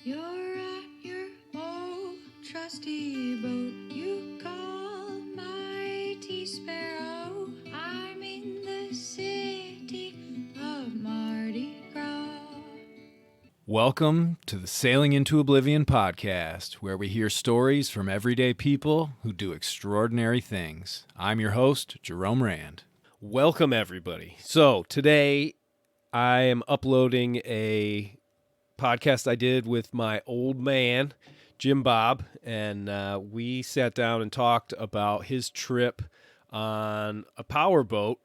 You're at your old trusty boat you call Mighty Sparrow. I'm in the city of Mardi Gras. Welcome to the Sailing into Oblivion podcast, where we hear stories from everyday people who do extraordinary things. I'm your host, Jerome Rand. Welcome, everybody. So today I am uploading a podcast I did with my old man, Jimbob, and we sat down and talked about his trip on a powerboat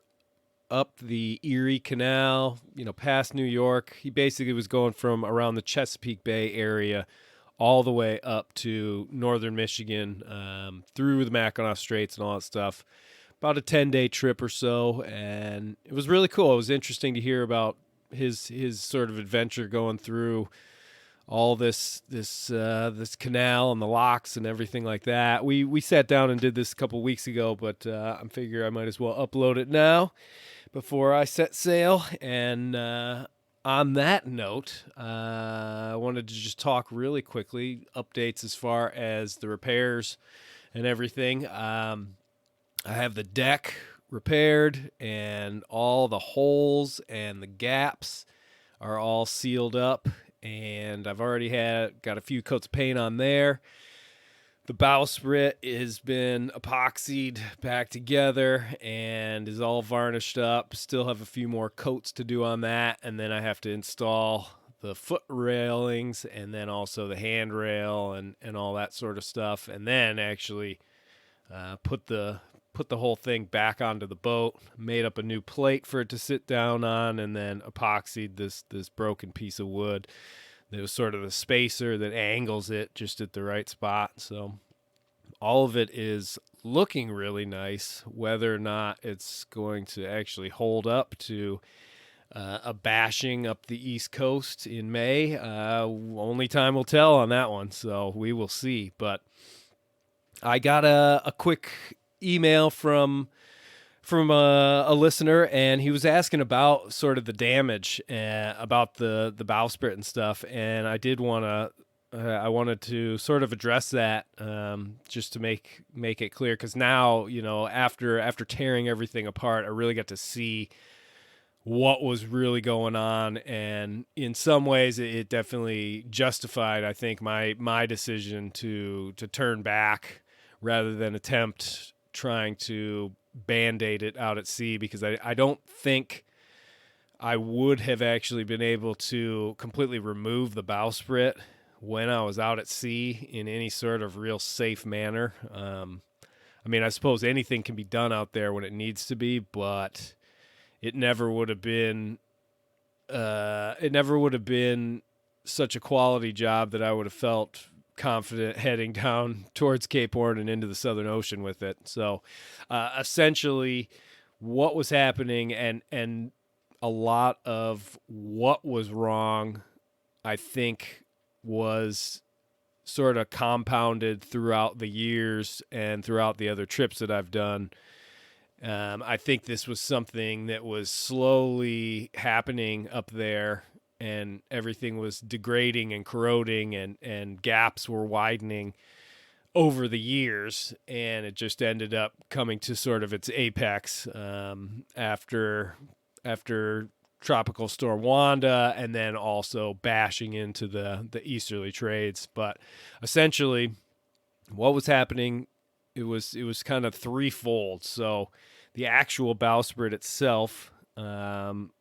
up the Erie Canal, past New York. He basically was going from around the Chesapeake Bay area all the way up to northern Michigan, through the Mackinac Straits and all that stuff. About a 10-day trip or so, and it was really cool. It was interesting to hear about his sort of adventure going through all this canal and the locks and everything like that. We sat down and did this a couple weeks ago, but I figure I might as well upload it now before I set sail. And on that note, I wanted to just talk really quickly, updates as far as the repairs and everything. I have the deck repaired, and all the holes and the gaps are all sealed up, and I've already got a few coats of paint on there. The bowsprit has been epoxied back together and is all varnished up. Still have a few more coats to do on that, and then I have to install the foot railings and then also the handrail and all that sort of stuff, and then actually put the whole thing back onto the boat, made up a new plate for it to sit down on, and then epoxied this broken piece of wood. It was sort of the spacer that angles it just at the right spot. So all of it is looking really nice. Whether or not it's going to actually hold up to a bashing up the East Coast in May, only time will tell on that one. So we will see. But I got a quick email from a listener, and he was asking about sort of the damage, about the bowsprit and stuff, and I wanted to sort of address that, just to make it clear, because now, after tearing everything apart, I really got to see what was really going on, and in some ways it definitely justified, I think, my decision to turn back rather than attempt trying to band-aid it out at sea, because I don't think I would have actually been able to completely remove the bowsprit when I was out at sea in any sort of real safe manner. I suppose anything can be done out there when it needs to be, but it never would have been such a quality job that I would have felt confident heading down towards Cape Horn and into the Southern Ocean with it. So essentially what was happening, and a lot of what was wrong, I think, was sort of compounded throughout the years and throughout the other trips that I've done. I think this was something that was slowly happening up there, and everything was degrading and corroding, and gaps were widening over the years, and it just ended up coming to sort of its apex after Tropical Storm Wanda, and then also bashing into the easterly trades. But essentially what was happening, it was kind of threefold. So the actual bowsprit itself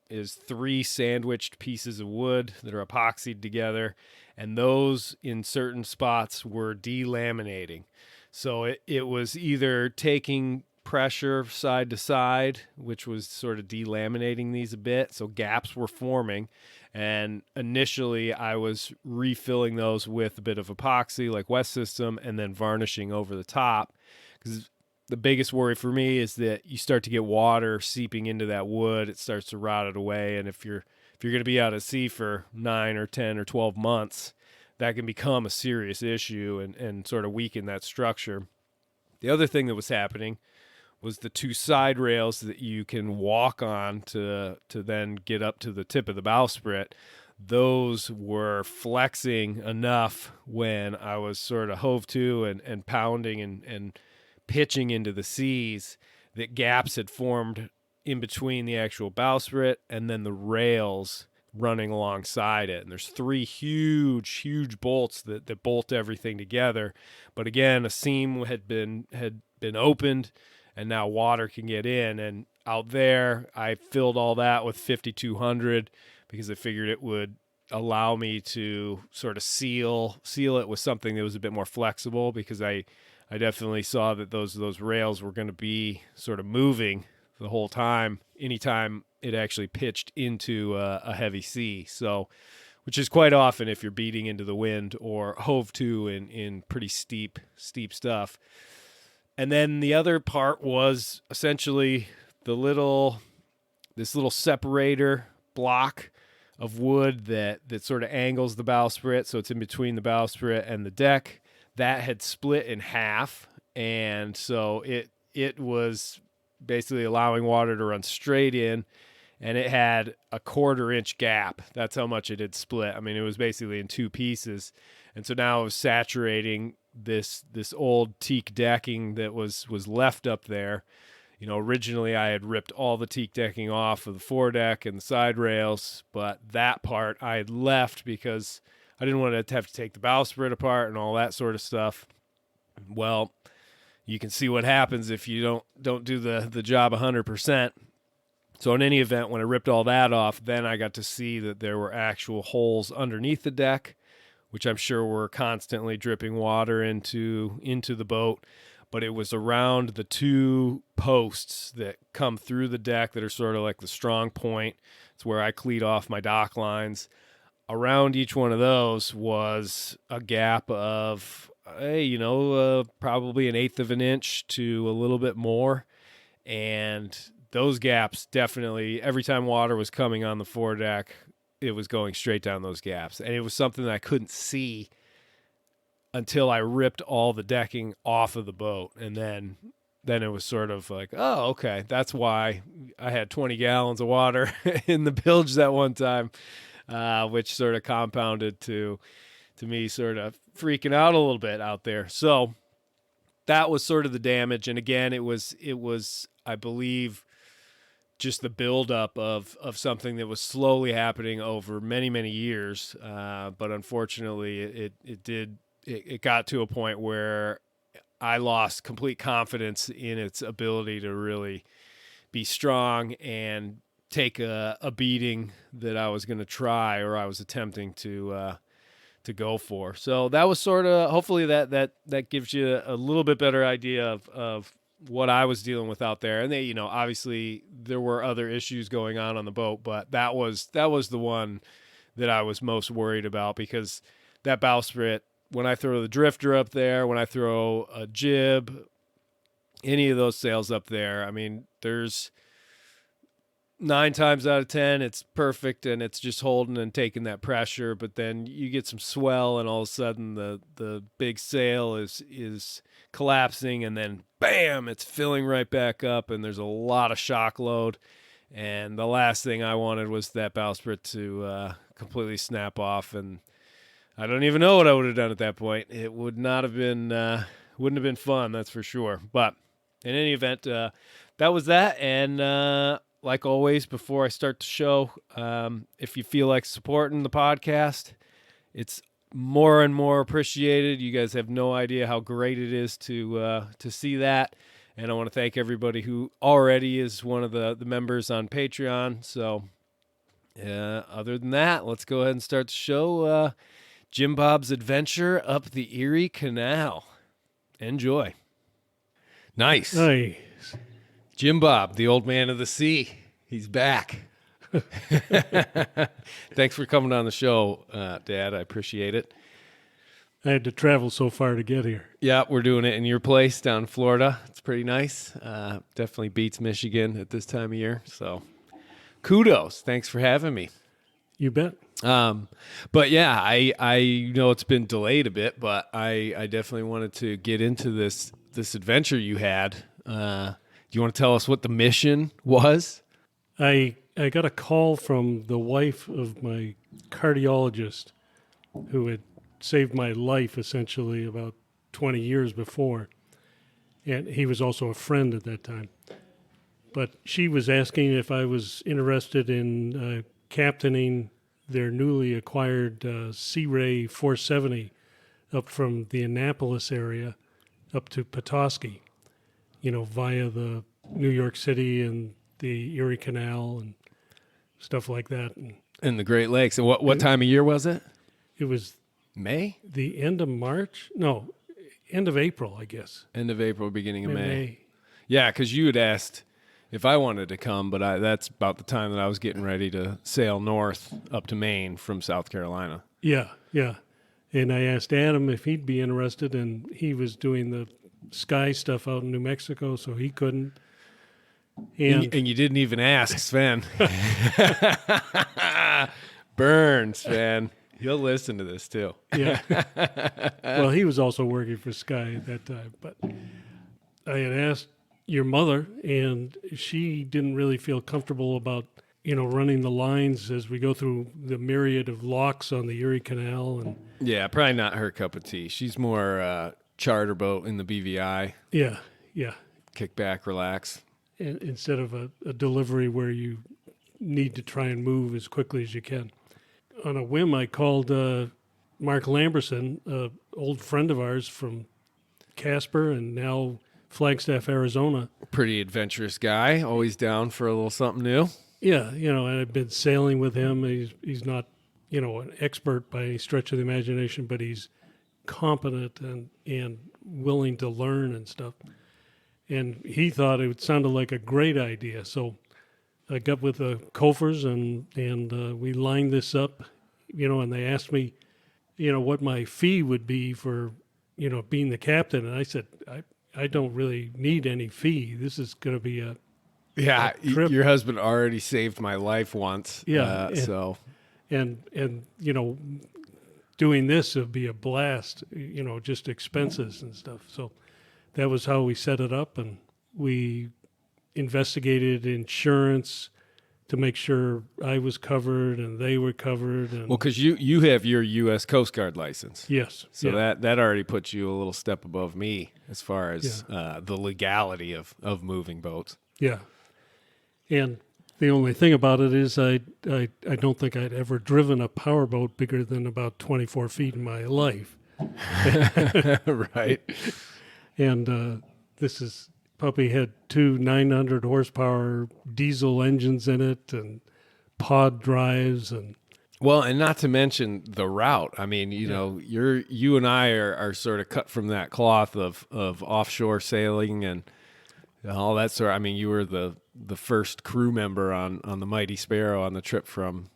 is 3 sandwiched pieces of wood that are epoxied together, and those in certain spots were delaminating. So it was either taking pressure side to side, which was sort of delaminating these a bit, so gaps were forming, and initially I was refilling those with a bit of epoxy like West System and then varnishing over the top, because the biggest worry for me is that you start to get water seeping into that wood. It starts to rot it away. And if you're going to be out at sea for 9 or 10 or 12 months, that can become a serious issue and sort of weaken that structure. The other thing that was happening was the 2 side rails that you can walk on to then get up to the tip of the bowsprit. those were flexing enough when I was sort of hove to and pounding and pitching into the seas that gaps had formed in between the actual bowsprit and then the rails running alongside it. And there's 3 huge bolts that bolt everything together. But again, a seam had been opened, and now water can get in. And out there, I filled all that with 5200 because I figured it would allow me to sort of seal it with something that was a bit more flexible, because I definitely saw that those rails were going to be sort of moving the whole time anytime it actually pitched into a heavy sea. So, which is quite often if you're beating into the wind or hove to in pretty steep stuff. And then the other part was essentially this little separator block of wood that sort of angles the bowsprit, so it's in between the bowsprit and the deck. That had split in half, and so it was basically allowing water to run straight in, and it had a 1/4-inch gap. That's how much it had split. I mean, it was basically in 2 pieces, and so now it was saturating this old teak decking that was left up there. You know, originally I had ripped all the teak decking off of the foredeck and the side rails, but that part I had left because I didn't want to have to take the bowsprit apart and all that sort of stuff. Well, you can see what happens if you don't do the job 100%. So in any event, when I ripped all that off, then I got to see that there were actual holes underneath the deck, which I'm sure were constantly dripping water into the boat. But it was around the 2 posts that come through the deck that are sort of like the strong point. It's where I cleat off my dock lines. Around each one of those was a gap of, probably 1/8 of an inch to a little bit more. And those gaps definitely, every time water was coming on the foredeck, it was going straight down those gaps. And it was something that I couldn't see until I ripped all the decking off of the boat. And then it was sort of like, oh, okay, that's why I had 20 gallons of water in the bilge that one time, which sort of compounded to me sort of freaking out a little bit out there. So that was sort of the damage. And again, it was, I believe, just the buildup of something that was slowly happening over many, many years. But unfortunately, it got to a point where I lost complete confidence in its ability to really be strong and take a beating that I was going to try, or I was attempting to go for. So that was sort of, hopefully that gives you a little bit better idea of what I was dealing with out there. And they, obviously there were other issues going on the boat, but that was the one that I was most worried about, because that bowsprit, when I throw the drifter up there, when I throw a jib, any of those sails up there, I mean, there's 9 times out of 10, it's perfect and it's just holding and taking that pressure. But then you get some swell, and all of a sudden the big sail is collapsing, and then bam, it's filling right back up, and there's a lot of shock load. And the last thing I wanted was that bowsprit to completely snap off, and I don't even know what I would have done at that point. It would not have been, wouldn't have been fun, that's for sure. But in any event, that was that. And like always, before I start the show, if you feel like supporting the podcast, it's more and more appreciated. You guys have no idea how great it is to see that. And I want to thank everybody who already is one of the members on Patreon. So other than that, let's go ahead and start the show. Jimbob's adventure up the Erie Canal. Enjoy. Nice. Jimbob, the old man of the sea. He's back. Thanks for coming on the show, Dad. I appreciate it. I had to travel so far to get here. Yeah, we're doing it in your place down in Florida. It's pretty nice. Definitely beats Michigan at this time of year. So kudos. Thanks for having me. You bet. But yeah, I know it's been delayed a bit, but I definitely wanted to get into this adventure you had. Do you want to tell us what the mission was? I I got a call from the wife of my cardiologist who had saved my life essentially about 20 years before. And he was also a friend at that time. But she was asking if I was interested in captaining their newly acquired Sea Ray 470 up from the Annapolis area up to Petoskey, via the New York City and the Erie Canal and stuff like that. And In the Great Lakes. And what time of year was it? it was May? the end of March? No, end of April, I guess. End of April, beginning of May. May. Yeah, because you had asked if I wanted to come, but that's about the time that I was getting ready to sail north up to Maine from South Carolina. Yeah. And I asked Adam if he'd be interested, and he was doing the sky stuff out in New Mexico, so he couldn't. And you didn't even ask, Sven. Burn, Sven. He'll listen to this, too. Yeah. Well, he was also working for Sky at that time. But I had asked your mother, and she didn't really feel comfortable about, running the lines as we go through the myriad of locks on the Erie Canal. And Yeah, probably not her cup of tea. She's more charter boat in the BVI. yeah. Kick back, relax. And instead of a delivery where you need to try and move as quickly as you can. On a whim, I called Mark Lamberson, an old friend of ours from Casper and now Flagstaff, Arizona. Pretty adventurous guy, always down for a little something new. Yeah, and I've been sailing with him. He's not, an expert by any stretch of the imagination, but he's competent and willing to learn and stuff. And he thought it sounded like a great idea. So I got with the Kofers and we lined this up, and they asked me, what my fee would be for, being the captain. And I said, I don't really need any fee. This is going to be a trip. Your husband already saved my life once. Yeah. And doing this would be a blast, just expenses and stuff. So that was how we set it up. And we investigated insurance to make sure I was covered and they were covered. And Well, because you have your U.S. Coast Guard license. yes. So yeah. that already puts you a little step above me as far as the legality of moving boats. Yeah. And the only thing about it is I don't think I'd ever driven a powerboat bigger than about 24 feet in my life. Right. And this puppy had two 900 horsepower diesel engines in it and pod drives and Well, and not to mention the route. I mean, you and I are sort of cut from that cloth of offshore sailing and all that sort. I mean, you were the first crew member on the Mighty Sparrow on the trip from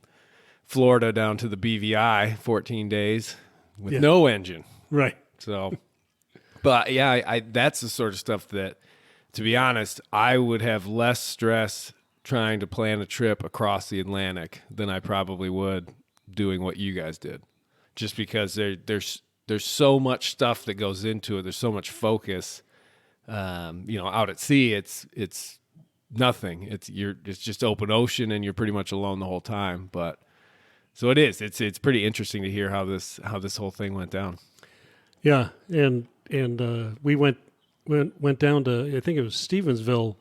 Florida down to the BVI, 14 days with no engine. right. So, but yeah, I that's the sort of stuff that, to be honest, I would have less stress trying to plan a trip across the Atlantic than I probably would doing what you guys did, just because there's so much stuff that goes into it. There's so much focus. Out at sea, it's nothing. It's just open ocean, and you're pretty much alone the whole time. But so it is. It's pretty interesting to hear how this whole thing went down. Yeah, and we went down to, I think it was Stevensville,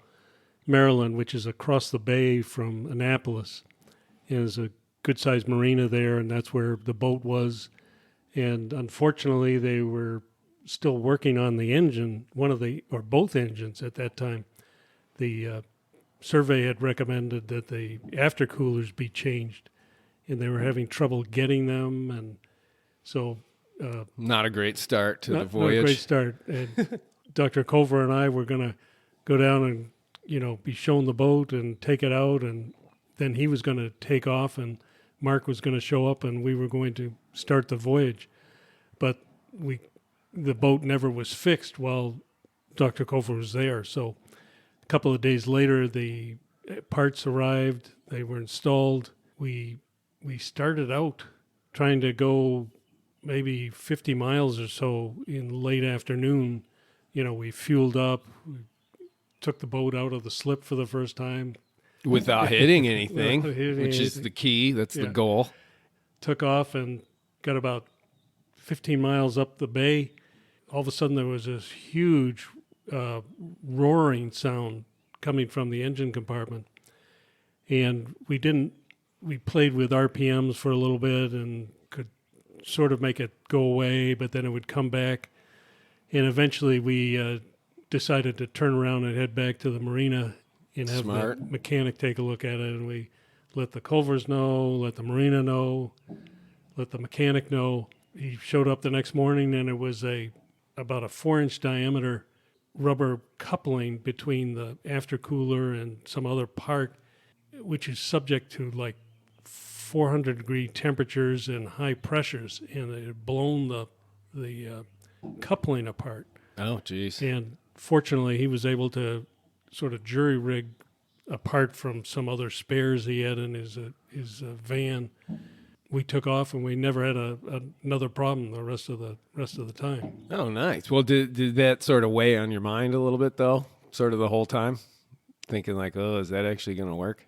Maryland, which is across the bay from Annapolis. And there's a good-sized marina there, and that's where the boat was. And unfortunately, they were still working on the engine, both engines at that time. The survey had recommended that the aftercoolers be changed, and they were having trouble getting them, and so Not a great start to the not voyage. a great start. And Dr. Cover and I were going to go down and be shown the boat and take it out, and then he was going to take off, and Mark was going to show up, and we were going to start the voyage. But the boat never was fixed while Dr. Cover was there. So a couple of days later, the parts arrived. They were installed. We started out trying to go maybe 50 miles or so in late afternoon. We fueled up, we took the boat out of the slip for the first time. Without hitting anything, Without hitting which is anything. the key. That's the Yeah. goal. Took off and got about 15 miles up the bay. All of a sudden, there was this huge roaring sound coming from the engine compartment. And we played with RPMs for a little bit and could sort of make it go away, but then it would come back. And eventually we decided to turn around and head back to the Marina and have Smart. the mechanic take a look at it. And we let the Culvers know, let the Marina know, let the mechanic know. He showed up the next morning, and it was about a 4-inch diameter rubber coupling between the aftercooler and some other part, which is subject to like 400-degree temperatures and high pressures, and it had blown the coupling apart. Oh, geez. And fortunately, he was able to sort of jury rig apart from some other spares he had in his van. We took off, and we never had another problem the rest of the time. Oh, nice. Well, did that sort of weigh on your mind a little bit, though, sort of the whole time? Thinking like, oh, is that actually going to work?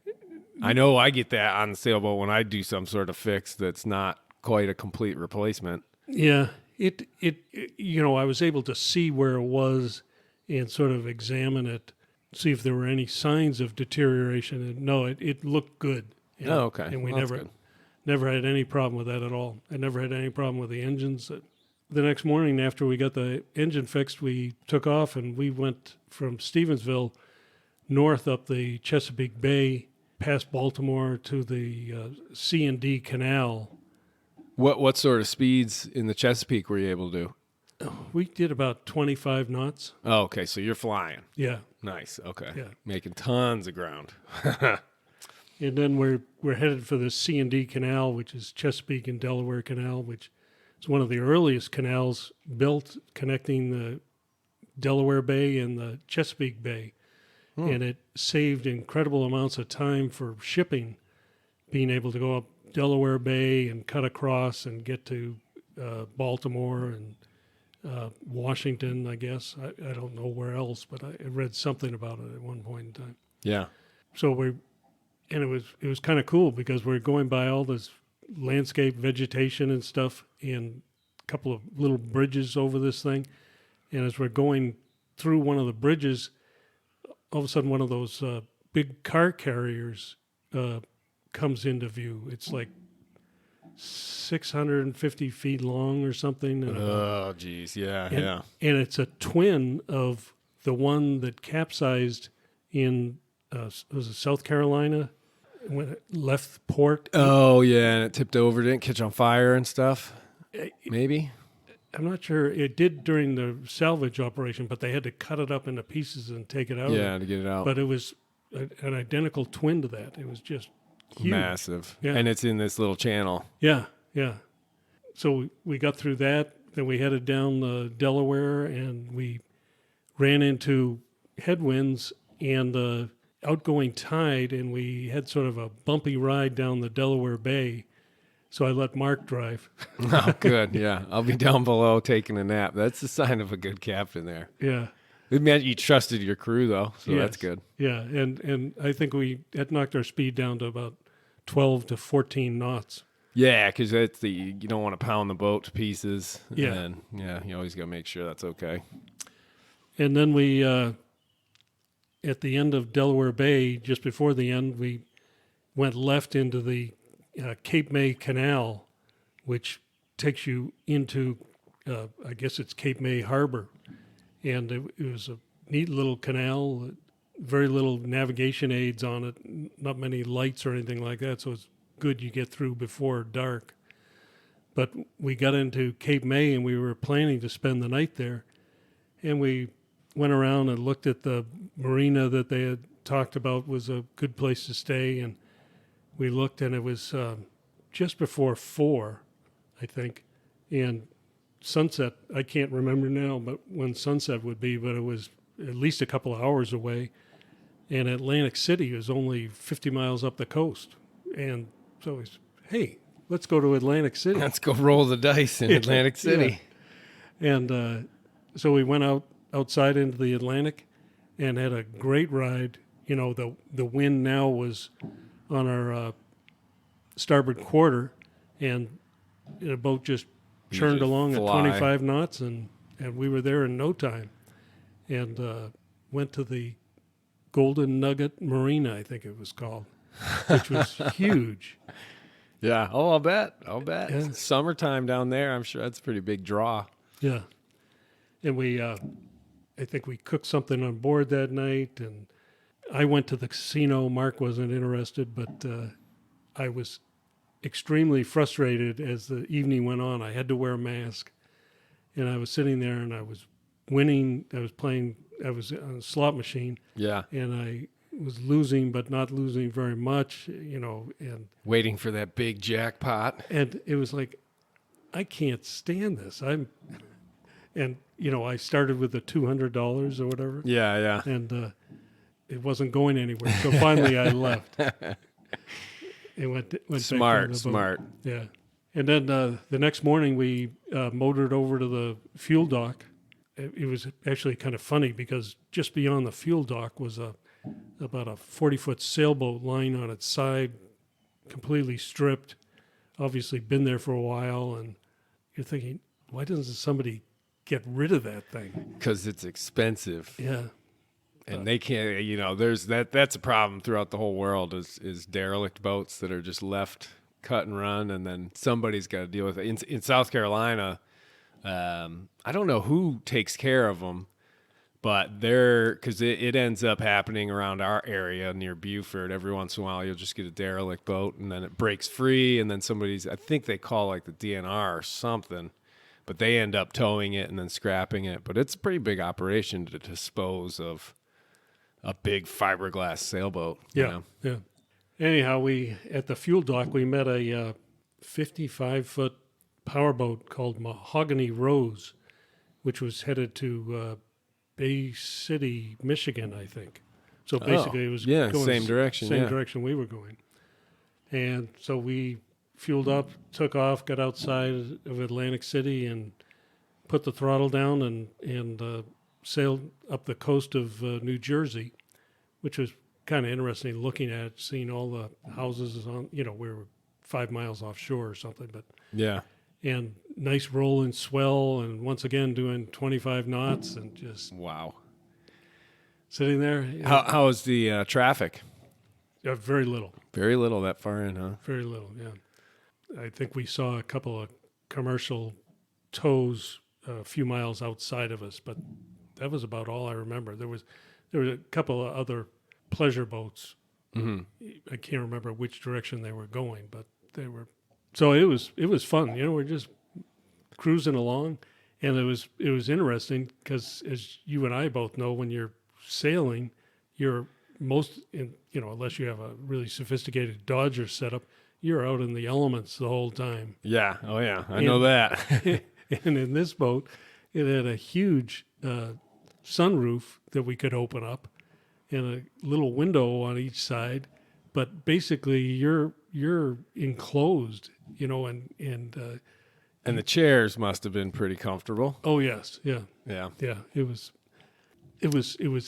I know I get that on the sailboat when I do some sort of fix that's not quite a complete replacement. Yeah, it I was able to see where it was and sort of examine it, see if there were any signs of deterioration. And no, it looked good. And, Oh, okay. And we Well, that's never had any problem with that at all. I never had any problem with the engines. The next morning after we got the engine fixed, we took off and we went from Stevensville north up the Chesapeake Bay, past Baltimore to the C&D Canal. What sort of speeds in the Chesapeake were you able to do? We did about 25 knots. Oh, okay. So you're flying. Yeah. Nice. Okay. Yeah. Making tons of ground. And then we're headed for the C&D Canal, which is Chesapeake and Delaware Canal, which is one of the earliest canals built connecting the Delaware Bay and the Chesapeake Bay. And it saved incredible amounts of time for shipping, being able to go up Delaware Bay and cut across and get to Baltimore and Washington, I guess. I don't know where else, but I read something about it at one point in time. Yeah. So it was kind of cool because we're going by all this landscape vegetation and stuff and a couple of little bridges over this thing. And as we're going through one of the bridges, all of a sudden one of those big car carriers comes into view. It's like 650 feet long or something. And Oh, geez. Yeah. Yeah. and it's a twin of the one that capsized in was it South Carolina when it left port. Oh, yeah. And it tipped over, didn't catch on fire and stuff. Maybe. I'm not sure it did during the salvage operation, but they had to cut it up into pieces and take it out. Yeah, to get it out. But it was an identical twin to that. It was just huge. Massive. Yeah. And it's in this little channel. Yeah, yeah. So we got through that. Then we headed down the Delaware, and we ran into headwinds and the outgoing tide, and we had sort of a bumpy ride down the Delaware Bay. So I let Mark drive. Oh, good. Yeah. I'll be down below taking a nap. That's the sign of a good captain there. Yeah. It meant you trusted your crew, though, so Yes. that's good. Yeah, and I think we had knocked our speed down to about 12 to 14 knots. Yeah, because you don't want to pound the boat to pieces. Yeah. And, yeah, you always got to make sure that's okay. And then we, at the end of Delaware Bay, just before the end, we went left into the Cape May Canal, which takes you into, I guess it's Cape May Harbor. And it was a neat little canal, very little navigation aids on it, not many lights or anything like that, so it's good you get through before dark. But we got into Cape May, and we were planning to spend the night there. And we went around and looked at the marina that they had talked about was a good place to stay, and we looked, and it was just before 4, I think, and sunset, I can't remember now, but when sunset would be, but it was at least a couple of hours away, and Atlantic City is only 50 miles up the coast, and so it's, hey, let's go to Atlantic City. Let's go roll the dice in Atlantic City. Yeah. And so we went outside into the Atlantic and had a great ride the wind now was on our starboard quarter, and the boat just churned just along fly. at 25 knots, and we were there in no time, and went to the Golden Nugget Marina, I think it was called, which was huge. Yeah. Oh, I'll bet. Yeah. Summertime down there, I'm sure that's a pretty big draw. Yeah. And we, I think we cooked something on board that night, and I went to the casino. Mark wasn't interested, but I was extremely frustrated as the evening went on. I had to wear a mask, and I was sitting there, and I was winning. I was on a slot machine, Yeah. and I was losing, but not losing very much, and Waiting for that big jackpot. it was like, I can't stand this. I started with the $200 or whatever, Yeah. and it wasn't going anywhere. So finally, I left. It went back on the boat. Smart. Yeah, and then the next morning we motored over to the fuel dock. It was actually kind of funny because just beyond the fuel dock was about a 40-foot sailboat lying on its side, completely stripped, obviously been there for a while, and you're thinking, why doesn't somebody get rid of that thing? Because it's expensive. Yeah. And they can't, there's that's a problem throughout the whole world is derelict boats that are just left cut and run, and then somebody's got to deal with it. In South Carolina, I don't know who takes care of them, but because it ends up happening around our area near Beaufort. Every once in a while, you'll just get a derelict boat, and then it breaks free, and then I think they call like the DNR or something, but they end up towing it and then scrapping it. But it's a pretty big operation to dispose of a big fiberglass sailboat. Yeah. Anyhow, at the fuel dock, we met a 55-foot powerboat called Mahogany Rose, which was headed to Bay City, Michigan, I think. So basically, it was going same direction. Same direction we were going. And so we fueled up, took off, got outside of Atlantic City, and put the throttle down and sailed up the coast of New Jersey, which was kind of interesting looking at it, seeing all the houses on, we were 5 miles offshore or something, but Yeah. and nice rolling swell, and once again doing 25 knots and just Wow. sitting there. How is the traffic? Very little, Very little that far in, huh? very little, yeah. I think we saw a couple of commercial tows a few miles outside of us, but that was about all I remember. There was a couple of other pleasure boats. Mm-hmm. I can't remember which direction they were going, but they were. So it was fun. We're just cruising along, and it was interesting because, as you and I both know, when you're sailing, you're unless you have a really sophisticated dodger setup, you're out in the elements the whole time. Yeah. Oh, yeah. I know that. And in this boat, it had a huge sunroof that we could open up, and a little window on each side. But basically, you're enclosed, and And the chairs must have been pretty comfortable. oh yes, yeah, Yeah. yeah. It was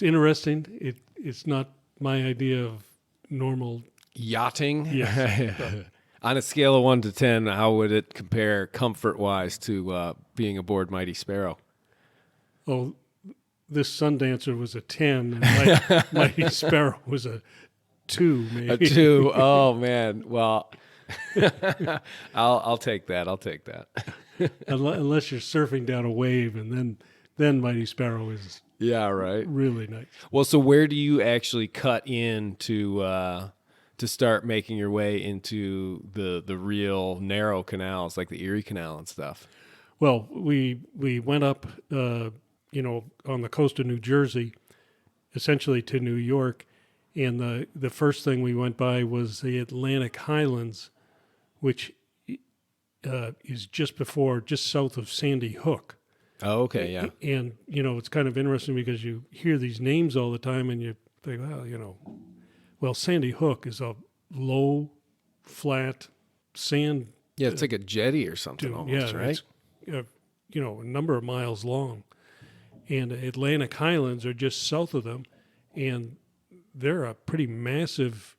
interesting. It's not my idea of normal. Yachting? Yes. On a scale of 1 to 10, how would it compare comfort-wise to being aboard Mighty Sparrow? Oh, this Sundancer was a 10, and Mighty Sparrow was a 2, maybe. A 2? Oh, man. Well, I'll take that. I'll take that. Unless you're surfing down a wave, and then Mighty Sparrow is Yeah, right. really nice. Well, so where do you actually cut in to start making your way into the real narrow canals like the Erie Canal and stuff? Well, we went up, on the coast of New Jersey, essentially to New York, and the first thing we went by was the Atlantic Highlands, which is just south of Sandy Hook. Oh, okay, yeah. And, it's kind of interesting because you hear these names all the time and you think, well, Sandy Hook is a low, flat sand. Yeah, it's like a jetty or something almost, right? It's, a number of miles long. And the Atlantic Highlands are just south of them. And they're a pretty massive,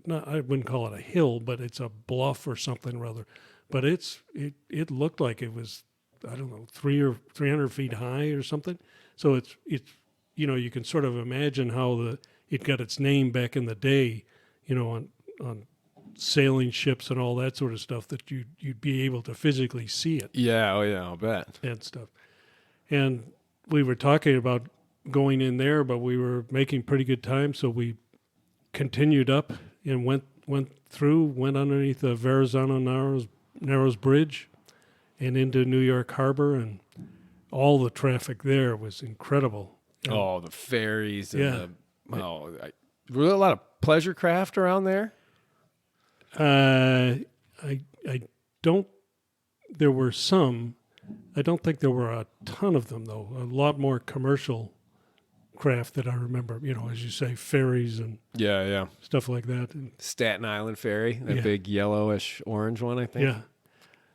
not, I wouldn't call it a hill, but it's a bluff or something rather. But it looked like it was, I don't know, 300 feet high or something. So it's you can sort of imagine how it got its name back in the day, on sailing ships and all that sort of stuff, that you'd be able to physically see it. Yeah, oh yeah, I'll bet. And stuff. And we were talking about going in there, but we were making pretty good time, so we continued up and went underneath the Verrazano Narrows Bridge and into New York Harbor, and all the traffic there was incredible. Oh, the ferries. Yeah. Were there a lot of pleasure craft around there? I don't. There were some. I don't think there were a ton of them, though. A lot more commercial craft that I remember. As you say, ferries and Yeah. stuff like that. And, Staten Island ferry, that big yellowish orange one, I think. yeah.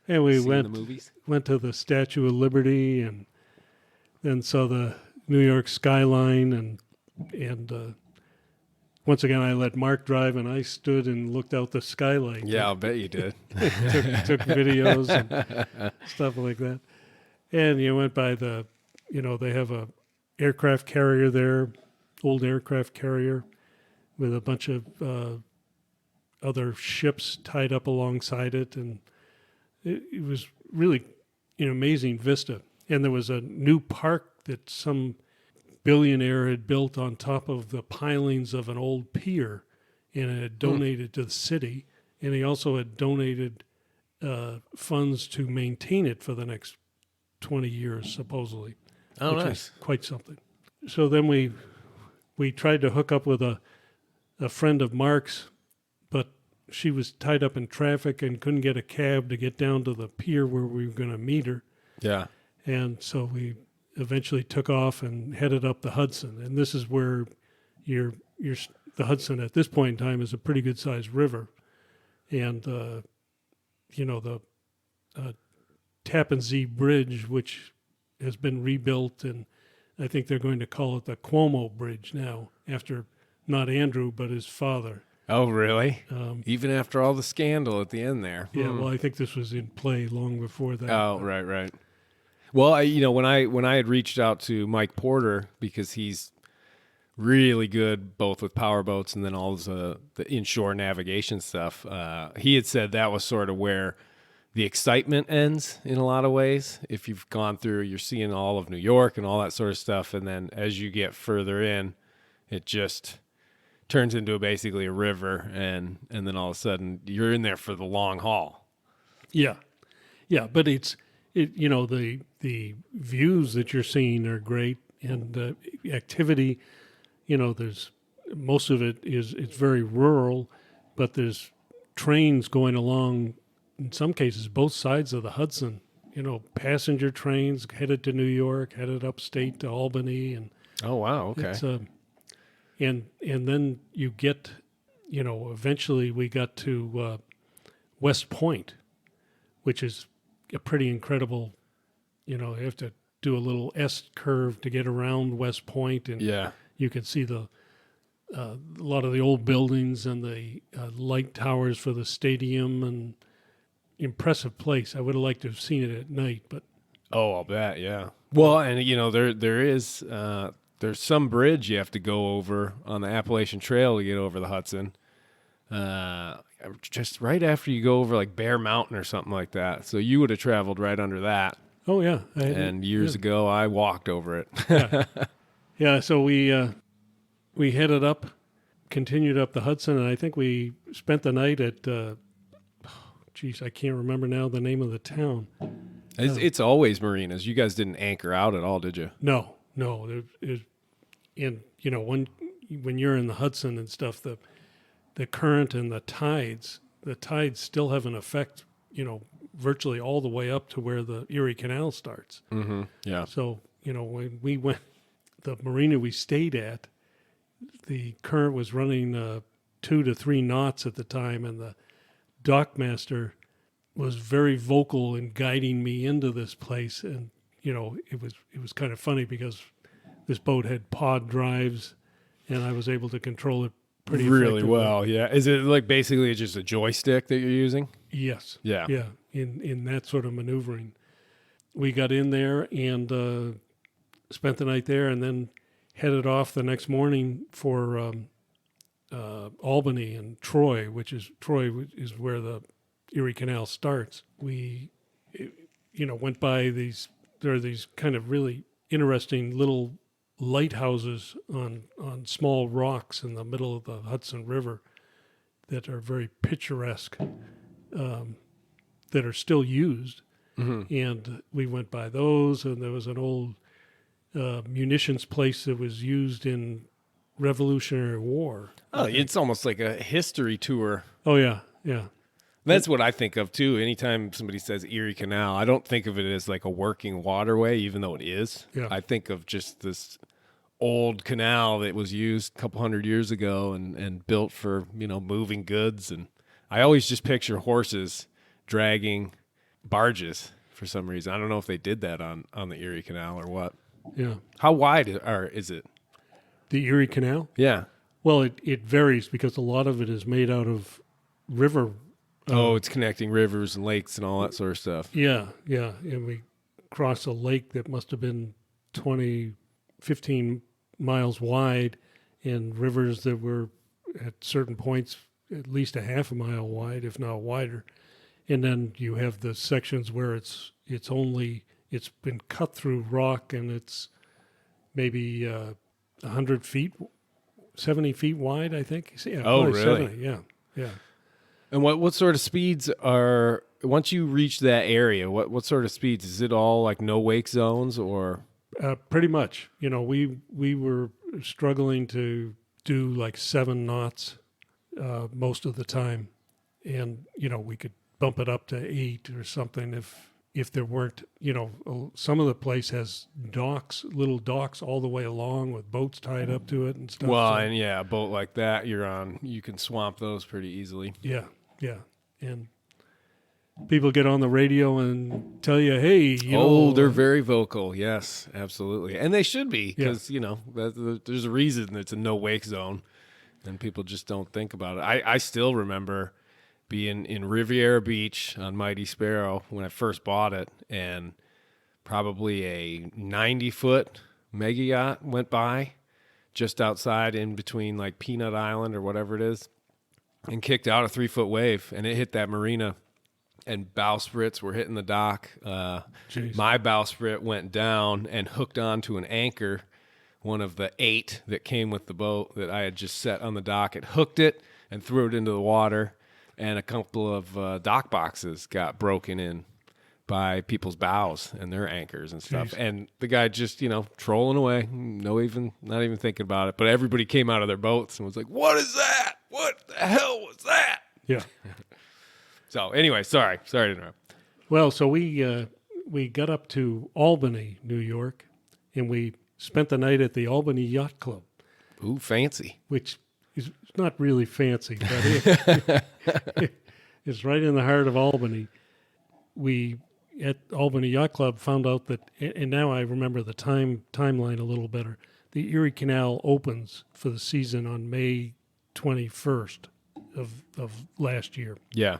And we Seen the movies. went to the Statue of Liberty and then saw the New York skyline and once again I let Mark drive and I stood and looked out the skyline. Yeah, I'll bet you did. took videos and stuff like that. And you went by they have a aircraft carrier there, old aircraft carrier with a bunch of other ships tied up alongside it, and it was really an amazing vista. And there was a new park that some billionaire had built on top of the pilings of an old pier, and it had donated to the city. And he also had donated funds to maintain it for the next 20 years, supposedly. Oh, which nice. was quite something. So then we tried to hook up with a friend of Mark's, but she was tied up in traffic and couldn't get a cab to get down to the pier where we were going to meet her. Yeah. And so we eventually took off and headed up the Hudson. And this is where the Hudson at this point in time is a pretty good sized river. And, the Tappan Zee Bridge, which has been rebuilt, and I think they're going to call it the Cuomo Bridge now, after not Andrew, but his father. Oh, really? Even after all the scandal at the end there. Yeah, well, I think this was in play long before that. Oh, right. Well, when I had reached out to Mike Porter, because he's really good both with powerboats and then all the inshore navigation stuff, he had said that was sort of where the excitement ends in a lot of ways. If you've gone through, you're seeing all of New York and all that sort of stuff, and then as you get further in, it just turns into basically a river, and then all of a sudden you're in there for the long haul. Yeah, but the views that you're seeing are great, and the activity, there's most of it's very rural, but there's trains going along, in some cases, both sides of the Hudson, passenger trains headed to New York, headed upstate to Albany. And oh, wow. Okay. it's, and then you get, eventually we got to West Point, which is a pretty incredible, you have to do a little S curve to get around West Point, and you can see a lot of the old buildings and the light towers for the stadium, and impressive place. I would have liked to have seen it at night, but I'll bet, yeah. Well, and there is there's some bridge you have to go over on the Appalachian Trail to get over the Hudson. Just right after you go over like Bear Mountain or something like that. So you would have traveled right under that. Oh yeah, And years ago I walked over it. Yeah. So we headed up, continued up the Hudson, and I think we spent the night at. I can't remember now the name of the town. It's always marinas. You guys didn't anchor out at all, did you? No. And when you're in the Hudson and stuff, the current and the tides still have an effect, virtually all the way up to where the Erie Canal starts. Mm-hmm. Yeah. So, when we went, the marina we stayed at, the current was running 2 to 3 knots at the time, and the dockmaster was very vocal in guiding me into this place. And, it was kind of funny because this boat had pod drives and I was able to control it pretty really effectively. well. Yeah. Is it like basically just a joystick that you're using? Yes. Yeah. Yeah. In that sort of maneuvering, we got in there and spent the night there, and then headed off the next morning for Albany and Troy, which is where the Erie Canal starts. We, went by there are these kind of really interesting little lighthouses on small rocks in the middle of the Hudson River that are very picturesque, that are still used. Mm-hmm. And we went by those, and there was an old munitions place that was used in Revolutionary War. Oh, it's almost like a history tour. Oh, yeah, yeah. That's what I think of, too. Anytime somebody says Erie Canal, I don't think of it as like a working waterway, even though it is. Yeah. I think of just this old canal that was used a couple hundred years ago and built for, moving goods. And I always just picture horses dragging barges for some reason. I don't know if they did that on the Erie Canal or what. Yeah. How wide is it? The Erie Canal? Yeah. Well, it varies because a lot of it is made out of river. It's connecting rivers and lakes and all that sort of stuff. Yeah, yeah. And we crossed a lake that must have been 15 miles wide, and rivers that were at certain points at least a half a mile wide, if not wider. And then you have the sections where it's been cut through rock, and it's maybe 100 feet, 70 feet wide, I think. Yeah, Oh, probably really? 70, yeah, yeah. And what sort of speeds are, once you reach that area, what sort of speeds? Is it all like no wake zones or? Pretty much. We were struggling to do like 7 knots most of the time. And, we could bump it up to 8 or something if there weren't, some of the place has little docks all the way along with boats tied up to it and stuff. Well, so, and yeah, a boat like that you can swamp those pretty easily. yeah, yeah. And people get on the radio and tell you, hey, They're very vocal. Yes, absolutely. And they should be because, there's a reason it's a no wake zone and people just don't think about it. I still remember being in Riviera Beach on Mighty Sparrow when I first bought it, and probably a 90-foot mega yacht went by just outside in between like Peanut Island or whatever it is and kicked out a 3-foot wave, and it hit that marina, and bowsprits were hitting the dock. My bowsprit went down and hooked onto an anchor, one of the 8 that came with the boat that I had just set on the dock. It hooked it and threw it into the water, and a couple of dock boxes got broken in by people's bows and their anchors and stuff. Jeez. And the guy just, trolling away, not even thinking about it. But everybody came out of their boats and was like, "What is that? What the hell was that?" Yeah. So anyway, sorry to interrupt. Well, so we got up to Albany, New York, and we spent the night at the Albany Yacht Club, Ooh, fancy. which is not really fancy, but it's right in the heart of Albany. We at Albany Yacht Club found out that, and now I remember the timeline a little better. The Erie Canal opens for the season on May 21st of last year. Yeah.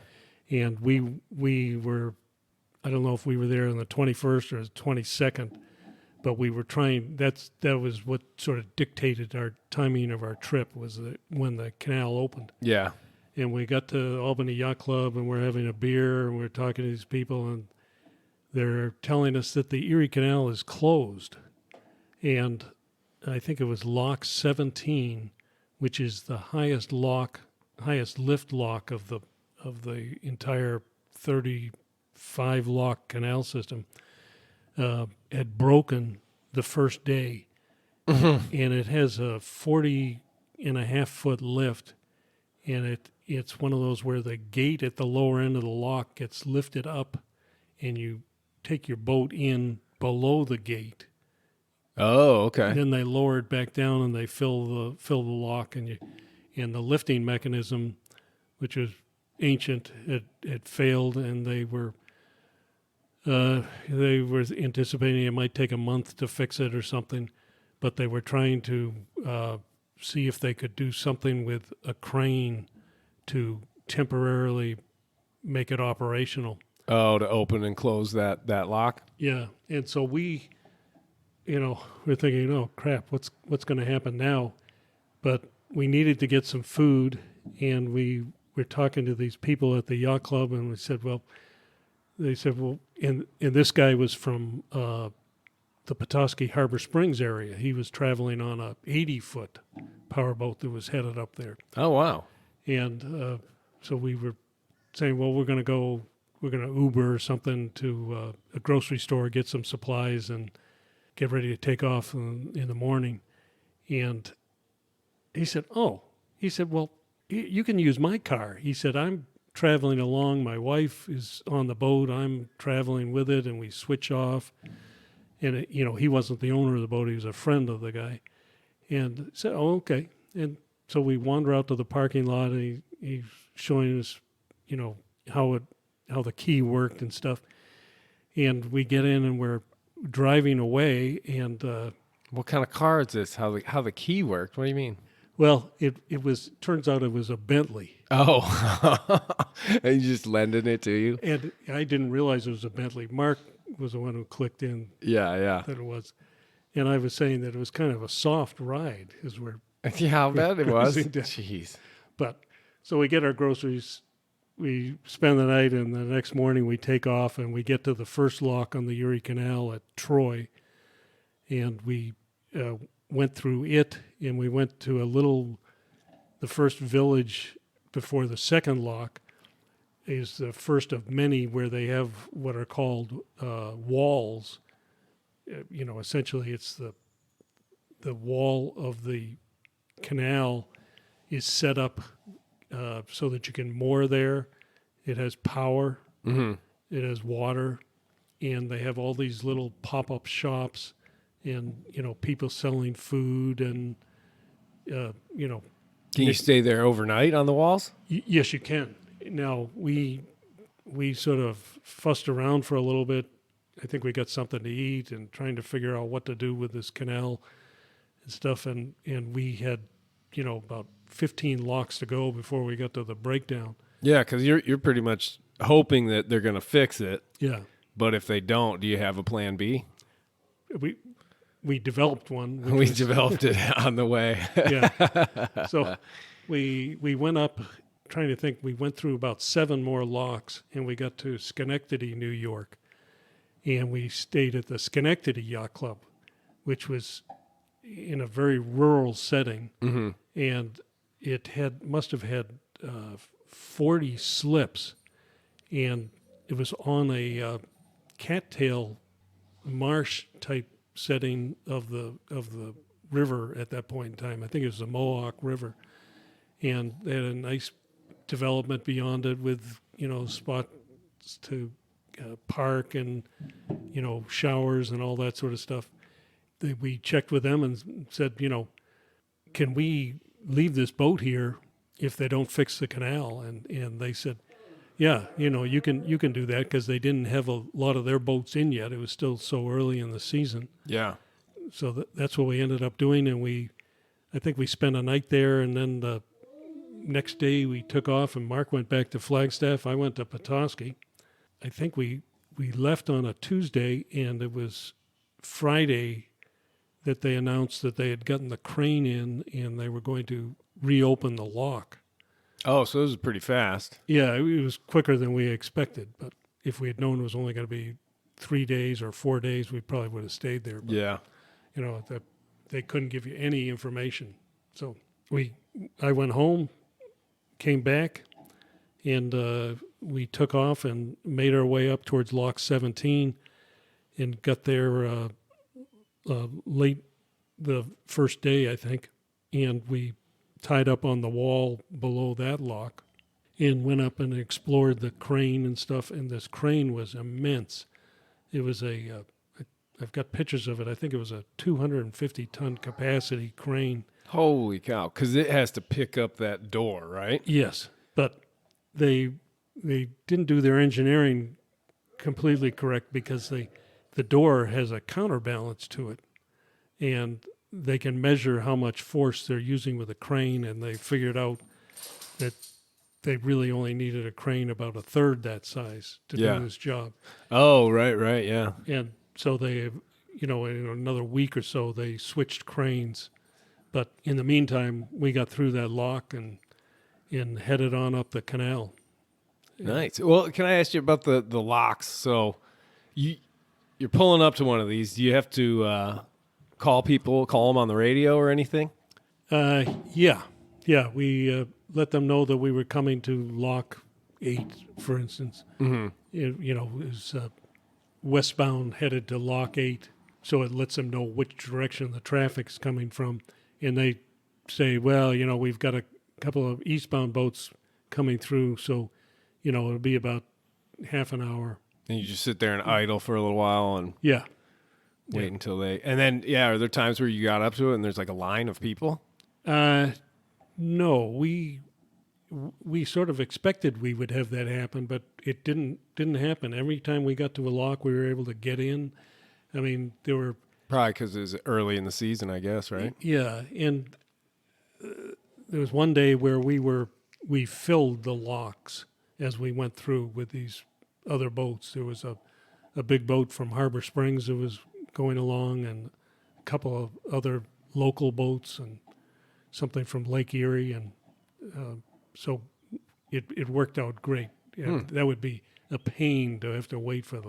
And we were, I don't know if we were there on the 21st or the 22nd, but we were trying, that was what sort of dictated our timing of our trip, was when the canal opened. Yeah. And we got to Albany Yacht Club, and we're having a beer, and we're talking to these people, and they're telling us that the Erie Canal is closed. And I think it was Lock 17, which is the highest lift lock of the entire 35 lock canal system, had broken the first day. And it has a 40.5-foot lift, and it's one of those where the gate at the lower end of the lock gets lifted up, and you take your boat in below the gate. Oh, okay. Then they lower it back down, and they fill the lock, and the lifting mechanism, which was ancient, it failed, and they were anticipating it might take a month to fix it or something, but they were trying to see if they could do something with a crane to temporarily make it operational. Oh, to open and close that lock? Yeah, and so we're thinking, oh crap, what's going to happen now? But we needed to get some food, and we were talking to these people at the yacht club, and they said, and this guy was from the Petoskey Harbor Springs area. He was traveling on a 80-foot powerboat that was headed up there. Oh, wow. And so we were saying, well, we're going to Uber or something to a grocery store, get some supplies, and get ready to take off in the morning. And he said, well, you can use my car. He said, I'm traveling along. My wife is on the boat. I'm traveling with it, and we switch off. And, he wasn't the owner of the boat. He was a friend of the guy. And said, oh, okay. And so we wander out to the parking lot, and he's showing us, how the key worked and stuff. And we get in, and we're driving away. And what kind of car is this? How the key worked? What do you mean? well, turns out it was a Bentley. Oh, and you just lending it to you? And I didn't realize it was a Bentley. Mark was the one who clicked in Yeah. that it was. And I was saying that it was kind of a soft ride as we're Yeah, I'll bet it was. cruising down. Jeez. But so we get our groceries, we spend the night, and the next morning we take off, and we get to the first lock on the Erie Canal at Troy, and we went through it, and we went to the first village before the second lock is the first of many where they have what are called walls. Essentially it's the wall of the canal is set up so that you can moor there. It has power. Mm-hmm. It has water. And they have all these little pop-up shops and, people selling food and, Can you stay there overnight on the walls? Yes, you can. Now, we sort of fussed around for a little bit. I think we got something to eat and trying to figure out what to do with this canal and stuff. And we had, about 15 locks to go before we got to the breakdown. Yeah, because you're pretty much hoping that they're going to fix it. Yeah. But if they don't, do you have a plan B? We developed one. We developed it on the way. Yeah. So we went up, trying to think, we went through about 7 more locks, and we got to Schenectady, New York. And we stayed at the Schenectady Yacht Club, which was in a very rural setting. Mm-hmm. And it must have had 40 slips. And it was on a cattail marsh type setting of the river at that point in time. I think it was the Mohawk River, and they had a nice development beyond it with spots to park and showers and all that sort of stuff. We checked with them and said, can we leave this boat here if they don't fix the canal? And they said, yeah, you can do that, because they didn't have a lot of their boats in yet. It was still so early in the season. Yeah. So that's what we ended up doing, and I think we spent a night there, and then the next day we took off, and Mark went back to Flagstaff. I went to Petoskey. I think we left on a Tuesday, and it was Friday that they announced that they had gotten the crane in, and they were going to reopen the lock. Oh, so this is pretty fast. Yeah, it was quicker than we expected, but if we had known it was only going to be 3 days or 4 days, we probably would have stayed there. But, Yeah. they couldn't give you any information. So I went home, came back, and we took off and made our way up towards Lock 17 and got there late the first day, I think, and we tied up on the wall below that lock and went up and explored the crane and stuff, and this crane was immense. It was I've got pictures of it. I think it was a 250-ton capacity crane. Holy cow. Because it has to pick up that door, right? Yes, but they didn't do their engineering completely correct, because the door has a counterbalance to it, and they can measure how much force they're using with a crane, and they figured out that they really only needed a crane about a third that size to Yeah. do this job. Oh, right, yeah. And so they, in another week or so, they switched cranes. But in the meantime, we got through that lock and headed on up the canal. Nice. Well, can I ask you about the locks? So you're pulling up to one of these. Do you have to call them on the radio or anything? Yeah. We let them know that we were coming to Lock 8, for instance. Mm-hmm. It was westbound headed to Lock 8, so it lets them know which direction the traffic's coming from. And they say, well, we've got a couple of eastbound boats coming through, so, it'll be about half an hour. And you just sit there and idle for a little while and Yeah. wait until they... And then, are there times where you got up to it and there's like a line of people? No, we sort of expected we would have that happen, but it didn't happen. Every time we got to a lock, we were able to get in. I mean, there were... Probably because it was early in the season, I guess, right? Yeah, and there was one day where we filled the locks as we went through with these other boats. There was a big boat from Harbor Springs that was going along, and a couple of other local boats, and something from Lake Erie, and so it worked out great. Yeah, that would be a pain to have to wait for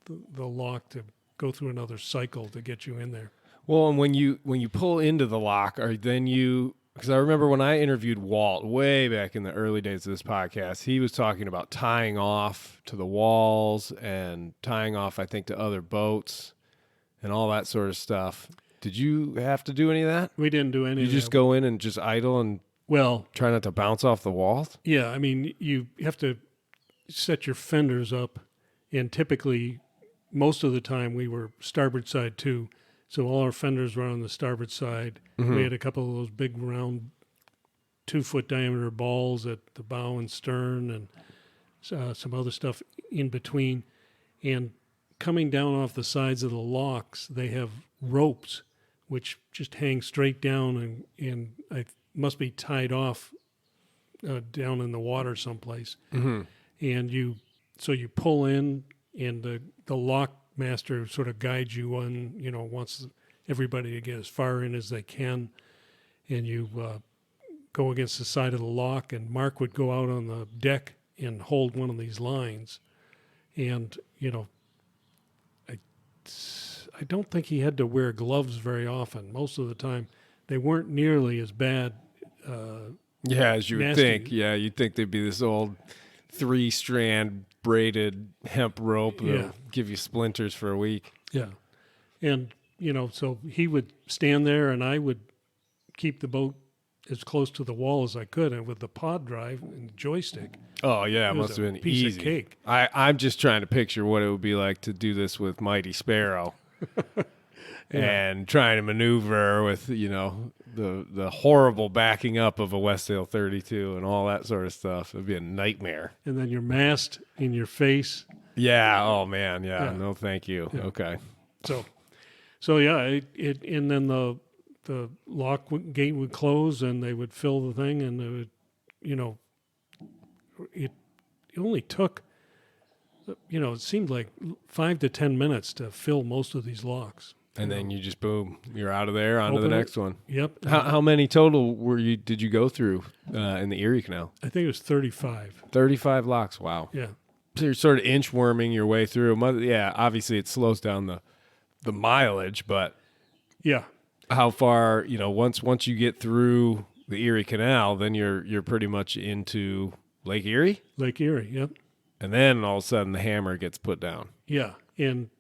the lock to go through another cycle to get you in there. Well, and when you pull into the lock, because I remember when I interviewed Walt way back in the early days of this podcast, he was talking about tying off to the walls and tying off, I think, to other boats and all that sort of stuff. Did you have to do any of that? We didn't do any of that. You just go in and just idle and try not to bounce off the walls? Yeah, I mean, you have to set your fenders up, and typically, most of the time, we were starboard side too. So all our fenders were on the starboard side. Mm-hmm. We had a couple of those big round 2-foot diameter balls at the bow and stern, and some other stuff in between. And coming down off the sides of the locks, they have ropes which just hang straight down and must be tied off down in the water someplace. Mm-hmm. And you pull in, and the lock master sort of guides you on, wants everybody to get as far in as they can, and you go against the side of the lock, and Mark would go out on the deck and hold one of these lines, and I don't think he had to wear gloves very often. Most of the time, they weren't nearly as bad. As you would nasty. think. Yeah, you'd think they'd be this old 3-strand braided hemp rope that'll give you splinters for a week. Yeah. And, so he would stand there, and I would keep the boat as close to the wall as I could, and with the pod drive and the joystick. Oh, yeah, it was must have been piece easy. of cake. I'm just trying to picture what it would be like to do this with Mighty Sparrow. And trying to maneuver with, the horrible backing up of a Westsail 32 and all that sort of stuff. It'd be a nightmare. And then your mast in your face. Yeah. Oh, man. Yeah. No, thank you. Yeah. Okay. So yeah, and then the lock gate would close, and they would fill the thing, and it would, it only took, it seemed like 5 to 10 minutes to fill most of these locks. And then you just, boom, you're out of there, on to the next one. Yep. How many total did you go through in the Erie Canal? I think it was 35. 35 locks. Wow. Yeah. So you're sort of inchworming your way through. Yeah, obviously it slows down the mileage, but yeah, how far, once you get through the Erie Canal, then you're pretty much into Lake Erie? Lake Erie, yep. And then all of a sudden the hammer gets put down. Yeah, and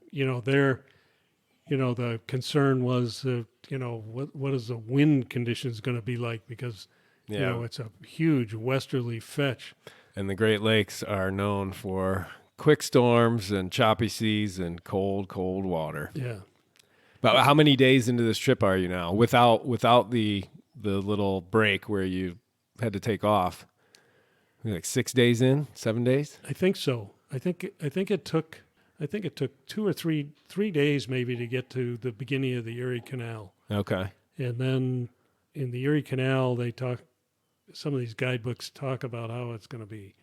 the concern was, what is the wind conditions going to be like, because it's a huge westerly fetch. And the Great Lakes are known for quick storms and choppy seas and cold, cold water. Yeah. But how many days into this trip are you now, without the little break where you had to take off? Like 6 days in, 7 days? I think so. I think it took 2 or 3 days maybe to get to the beginning of the Erie Canal. Okay. And then in the Erie Canal, some of these guidebooks talk about how it's going to be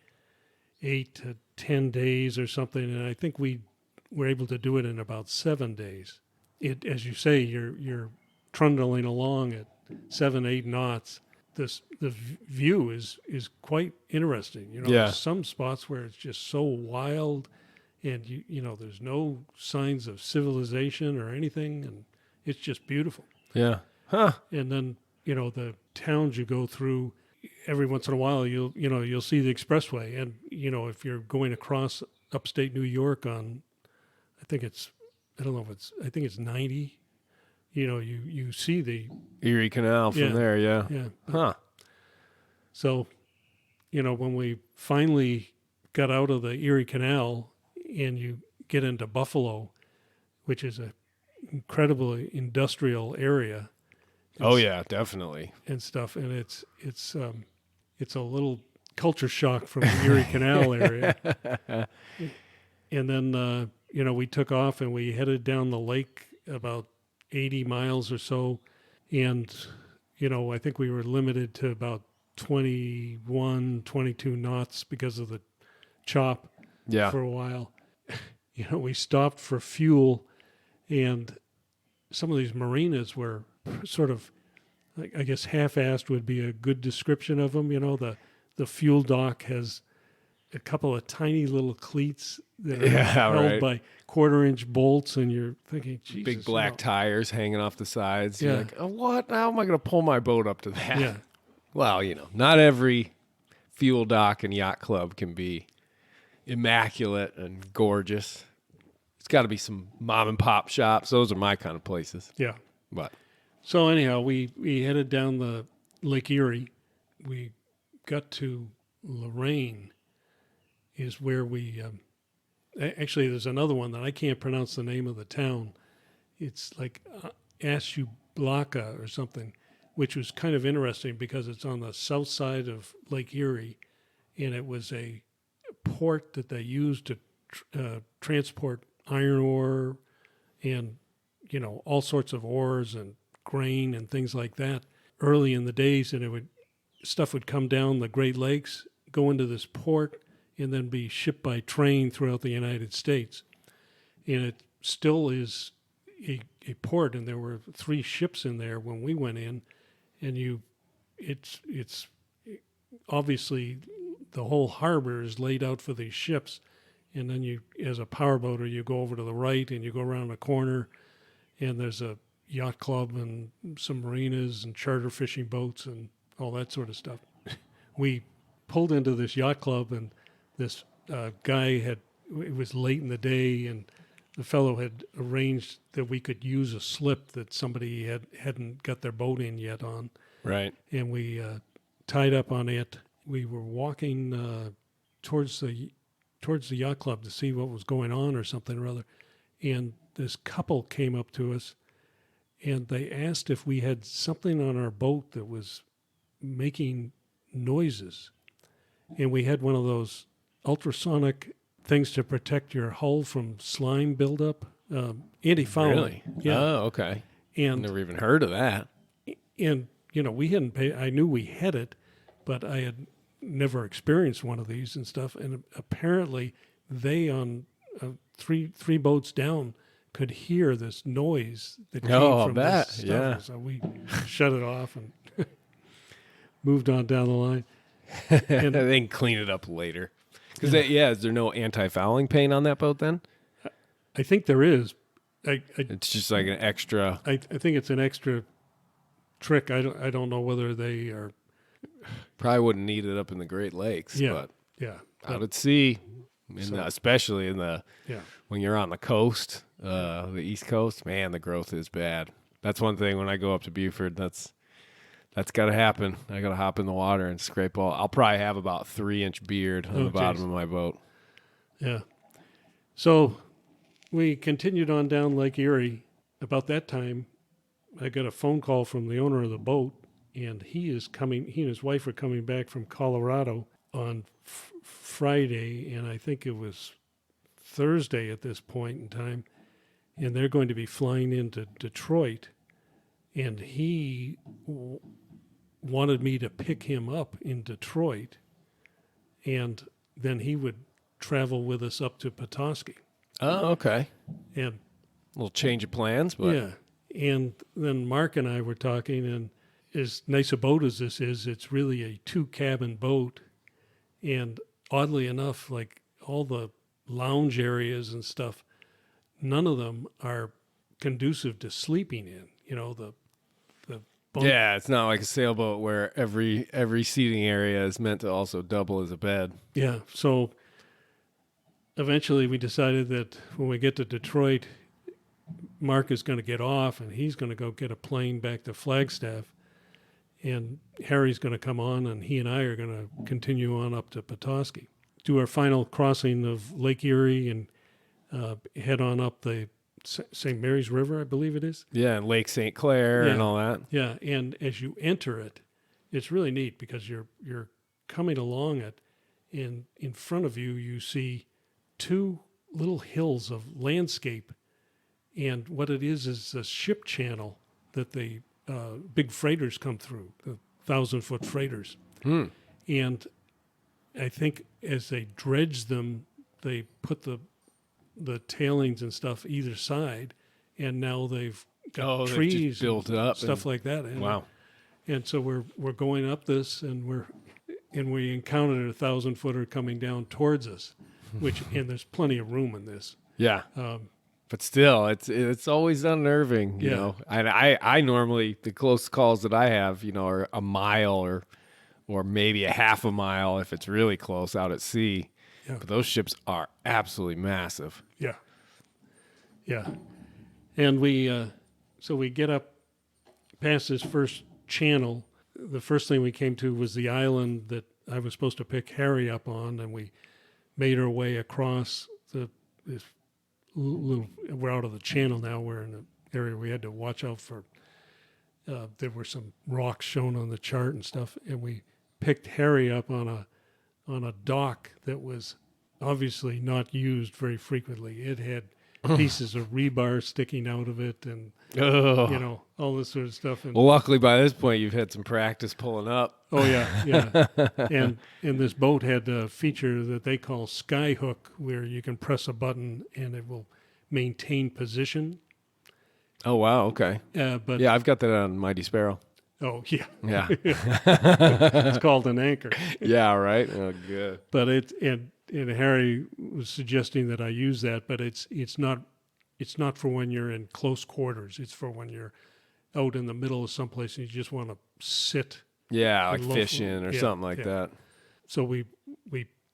8 to 10 days or something. And I think we were able to do it in about 7 days. As you say, you're trundling along at 7, 8 knots. The view is quite interesting. Yeah. There's some spots where it's just so wild, and there's no signs of civilization or anything, and it's just beautiful. Yeah. Huh. And then the towns you go through, every once in a while you'll see the expressway, and if you're going across upstate New York on, I think it's 90. You see the Erie Canal from there, yeah. Yeah. Huh. So, when we finally got out of the Erie Canal and you get into Buffalo, which is an incredibly industrial area. Oh yeah, definitely. And stuff, and it's a little culture shock from the Erie Canal area. And then we took off and we headed down the lake about 80 miles or so, and I think we were limited to about 21, 22 knots because of the chop for a while. We stopped for fuel, and some of these marinas were sort of, I guess half-assed would be a good description of them. The fuel dock has a couple of tiny little cleats that are held by quarter-inch bolts, and you're thinking, Jesus. Big black tires hanging off the sides. Yeah. You're like, oh, what? How am I going to pull my boat up to that? Yeah. Well, not every fuel dock and yacht club can be immaculate and gorgeous. It's got to be some mom and pop shops. Those are my kind of places. Yeah. But So anyhow, we headed down the Lake Erie. We got to Lorraine, is where we actually there's another one that I can't pronounce the name of the town. It's like Ashublaka or something, which was kind of interesting because it's on the south side of Lake Erie, and it was a port that they used to transport iron ore and all sorts of ores and grain and things like that early in the days, and stuff would come down the Great Lakes, go into this port, and then be shipped by train throughout the United States. And it still is a port, and there were 3 ships in there when we went in, and it's obviously the whole harbor is laid out for these ships, and then you, as a powerboater, you go over to the right and you go around a corner, and there's a yacht club and some marinas and charter fishing boats and all that sort of stuff. We pulled into this yacht club, and this guy it was late in the day, and the fellow had arranged that we could use a slip that somebody hadn't got their boat in yet on. right. And we tied up on it. We were walking towards the yacht club to see what was going on or something or other. And this couple came up to us, and they asked if we had something on our boat that was making noises. And we had one of those ultrasonic things to protect your hull from slime buildup, anti-fouling. Really? Yeah. Oh, okay. And Never even heard of that. we hadn't paid. I knew we had it, but I had never experienced one of these and stuff. And apparently, they on 3 boats down could hear this noise that came from this stuff. Yeah. So we shut it off and moved on down the line. And they can clean it up later. Because, is there no anti-fouling paint on that boat then? I think there is. It's just like an extra. I think it's an extra trick. I don't know whether they are. Probably wouldn't need it up in the Great Lakes. Yeah. But out at sea, especially when you're on the coast, the East Coast, man, the growth is bad. That's one thing when I go up to Beaufort, that's got to happen. I got to hop in the water and scrape all. I'll probably have about 3-inch beard on the bottom of my boat. Yeah. So we continued on down Lake Erie. About that time, I got a phone call from the owner of the boat, and he and his wife are coming back from Colorado on Friday, and I think it was Thursday at this point in time, and they're going to be flying into Detroit. and he wanted me to pick him up in Detroit, and then he would travel with us up to Petoskey. Oh, okay. And A little change of plans, but yeah, and then Mark and I were talking, and as nice a boat as this is, it's really a 2-cabin boat, and oddly enough, like all the lounge areas and stuff, none of them are conducive to sleeping in. You know, the bunk. yeah, it's not like a sailboat where every seating area is meant to also double as a bed. Yeah. So eventually we decided that when we get to Detroit, Mark is going to get off and he's going to go get a plane back to Flagstaff. And Harry's going to come on, and he and I are going to continue on up to Petoskey, do our final crossing of Lake Erie, and head on up the St. Mary's River, I believe it is. Yeah, and Lake St. Clair and all that. Yeah, and as you enter it, it's really neat because you're coming along it, and in front of you, you see 2 little hills of landscape, and what it is a ship channel that the big freighters come through, the 1,000-foot freighters. And I think as they dredge them, they put the tailings and stuff either side, and now they've got they've trees just built up stuff like that. And, wow. And so we're going up this, and we encountered a 1,000-footer coming down towards us, and there's plenty of room in this. Yeah. But still, it's always unnerving, you Yeah. know. And I normally, the close calls that I have, you know, are a mile or maybe a half a mile if it's really close out at sea. Yeah. But those ships are absolutely massive. Yeah. Yeah. And so we get up past this first channel. The first thing we came to was the island that I was supposed to pick Harry up on, and we made our way across this little, we're out of the channel now. We're in an area we had to watch out for. There were some rocks shown on the chart and stuff, and we picked Harry up on a dock that was obviously not used very frequently. It had pieces of rebar sticking out of it, and you know, all this sort of stuff. And Well, luckily by this point you've had some practice pulling up. oh yeah. And this boat had a feature that they call skyhook, where you can press a button and it will maintain position. Oh wow, okay. But Yeah, I've got that on Mighty Sparrow. oh yeah, Yeah. it's called an anchor. Yeah, right. Oh, good. But and Harry was suggesting that I use that, but it's not for when you're in close quarters. It's for when you're out in the middle of someplace and you just want to sit. Yeah, like loaf- fishing or yeah, something like yeah. that. So we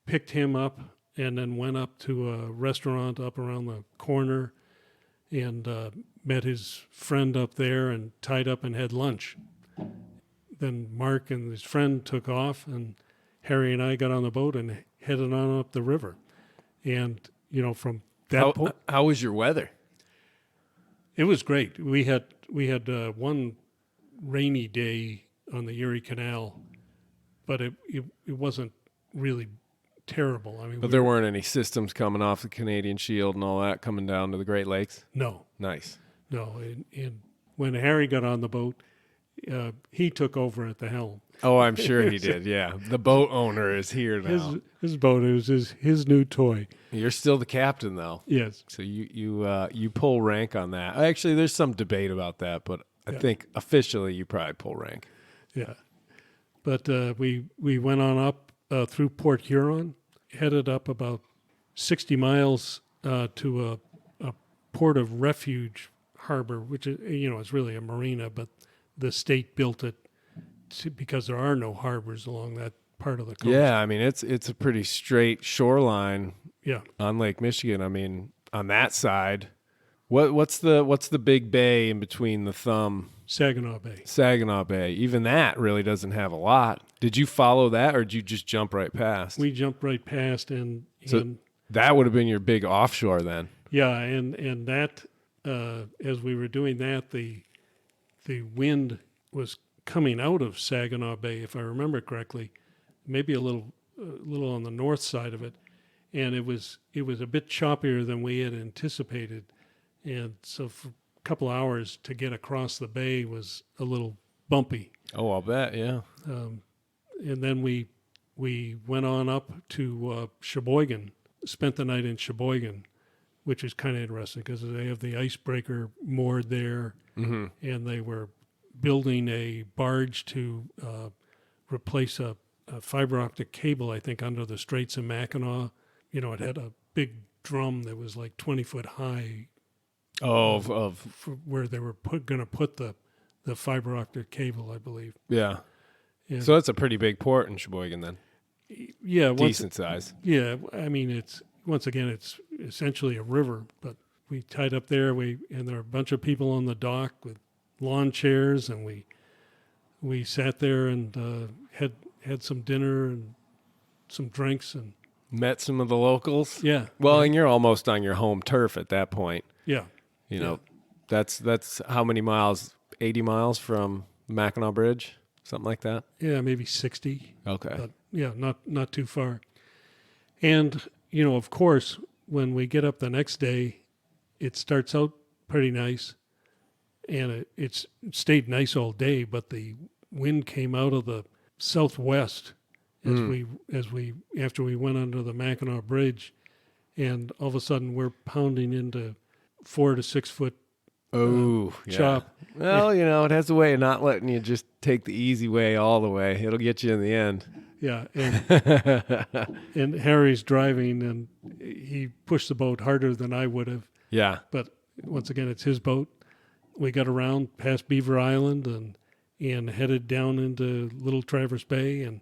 picked him up and then went up to a restaurant up around the corner and met his friend up there and tied up and had lunch. Then Mark and his friend took off, and Harry and I got on the boat and headed on up the river. And, you know, from that point, How was your weather? it was great. We had one rainy day on the Erie Canal, but it wasn't really terrible. I mean, But there weren't any systems coming off the Canadian Shield and all that coming down to the Great Lakes? no. Nice. And when Harry got on the boat, he took over at the helm. Oh, I'm sure he did, yeah. The boat owner is here now. His boat, it was his new toy. You're still the captain, though. Yes. So you pull rank on that. Actually, there's some debate about that, but I Yeah. think officially you probably pull rank. Yeah. But we went on up through Port Huron, headed up about 60 miles to a port of refuge harbor, which is, you know, is really a marina, but the state built it because there are no harbors along that part of the coast. Yeah, I mean it's a pretty straight shoreline Yeah. on Lake Michigan. I mean, on that side, what's the big bay in between the thumb? Saginaw Bay. Saginaw Bay. Even that really doesn't have a lot. Did you follow that, or did you just jump right past? We jumped right past, and That would have been your big offshore then. yeah, and that as we were doing that, the wind was coming out of Saginaw Bay, if I remember correctly, maybe a little on the north side of it, and it was a bit choppier than we had anticipated, and so for couple hours to get across the bay was a little bumpy. Oh, I'll bet, yeah. And then we went on up to Sheboygan, spent the night in Sheboygan, which is kind of interesting because they have the icebreaker moored there, and they were building a barge to replace a fiber optic cable, I think, under the Straits of Mackinac. You know, it had a big drum that was like 20 foot high. For where they were going to put the fiber optic cable, I believe. Yeah. And So that's a pretty big port in Sheboygan then. yeah, Decent size. Yeah, I mean, it's essentially a river, but we tied up there. And there were a bunch of people on the dock with lawn chairs, and we sat there and had some dinner and some drinks, and Met some of the locals. yeah. Well, and you're almost on your home turf at that point. Yeah. You know, that's how many miles? 80 miles from Mackinac Bridge, something like that. Yeah, maybe 60. Okay. But yeah, not too far. And, you know, of course, when we get up the next day, it starts out pretty nice, and it stayed nice all day, but the wind came out of the southwest after we went under the Mackinac Bridge, and all of a sudden we're pounding into 4 to 6 foot chop. Well, you know, it has a way of not letting you just take the easy way all the way. It'll get you in the end. Yeah, and Harry's driving, and he pushed the boat harder than I would have. Yeah. But once again, it's his boat. We got around past Beaver Island and headed down into Little Traverse Bay, and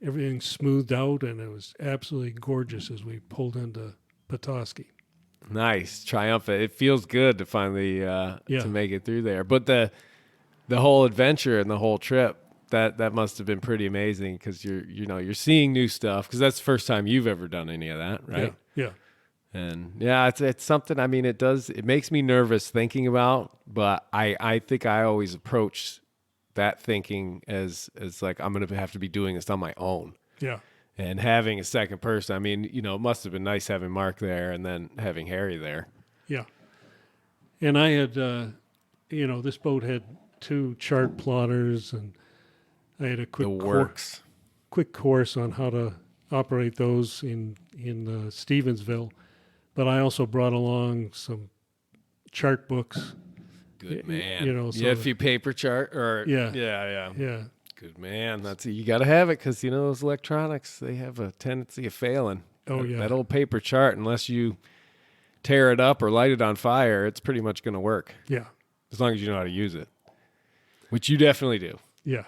everything smoothed out, and it was absolutely gorgeous as we pulled into Petoskey. Nice, triumphant. It feels good to finally to make it through there. But the whole adventure and the whole trip, that must have been pretty amazing because you're seeing new stuff because that's the first time you've ever done any of that, right? Yeah. And yeah, it's something. I mean, it makes me nervous thinking about, but I think I always approach that thinking as like I'm gonna have to be doing this on my own. Yeah. And having a second person, I mean, you know, it must have been nice having Mark there and then having Harry there. Yeah. And I had, this boat had 2 chart plotters, and I had a quick course on how to operate those in Stevensville. But I also brought along some chart books. Good man. You know, so you had a few paper chart or yeah. Good man. You got to have it because, you know, those electronics, they have a tendency of failing. Oh, yeah. That old paper chart, unless you tear it up or light it on fire, it's pretty much going to work. Yeah. As long as you know how to use it, which you definitely do. Yeah.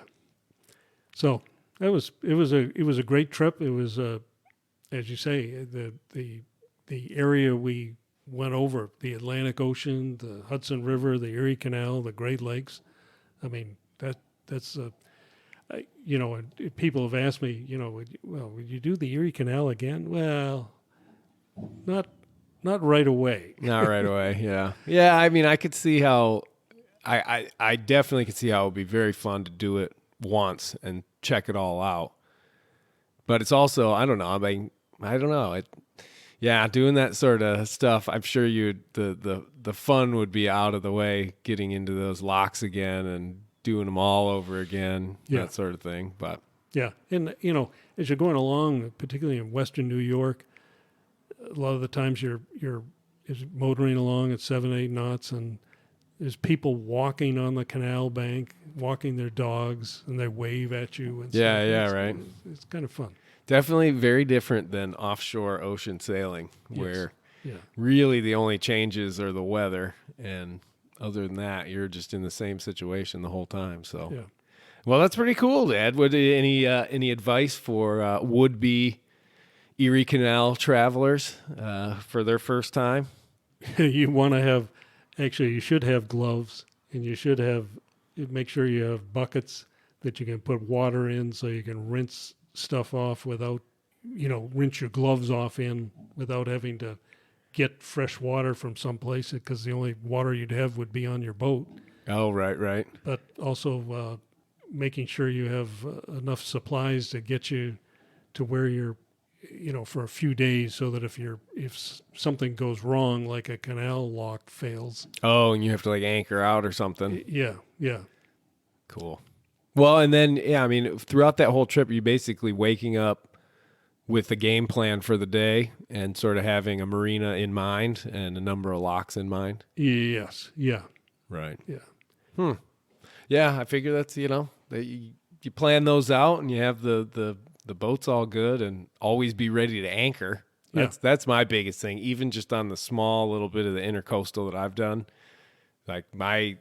So it was a great trip. It was, as you say, the area we went over, the Atlantic Ocean, the Hudson River, the Erie Canal, the Great Lakes. I mean, that's people have asked me, would you do the Erie Canal again? Well, not right away. Not right away. Yeah. Yeah. I mean, I could see how I definitely could see how it would be very fun to do it once and check it all out. But it's also, I don't know. I mean, I don't know. Doing that sort of stuff, I'm sure the fun would be out of the way, getting into those locks again and doing them all over again, that sort of thing. But yeah, and as you're going along, particularly in Western New York, a lot of the times you're motoring along at 7-8 knots, and there's people walking on the canal bank, walking their dogs, and they wave at you. And right. It's kind of fun. Definitely very different than offshore ocean sailing, where really the only changes are the weather, and other than that, you're just in the same situation the whole time. So, well, that's pretty cool, Dad. Would any advice for would-be Erie Canal travelers for their first time? You should have gloves, and you should make sure you have buckets that you can put water in so you can rinse stuff off rinse your gloves off in without having to get fresh water from someplace, because the only water you'd have would be on your boat. Oh, right. But also making sure you have enough supplies to get you to where you're for a few days, so that if something goes wrong, like a canal lock fails. Oh, and you have to like anchor out or something. Yeah. Cool. Well, and then, I mean, throughout that whole trip, you're basically waking up with the game plan for the day and sort of having a marina in mind and a number of locks in mind. Yes. Yeah. Right. Yeah. Yeah, I figure that's, that you plan those out and you have the boats all good and always be ready to anchor. That's my biggest thing, even just on the small little bit of the intercoastal that I've done. Like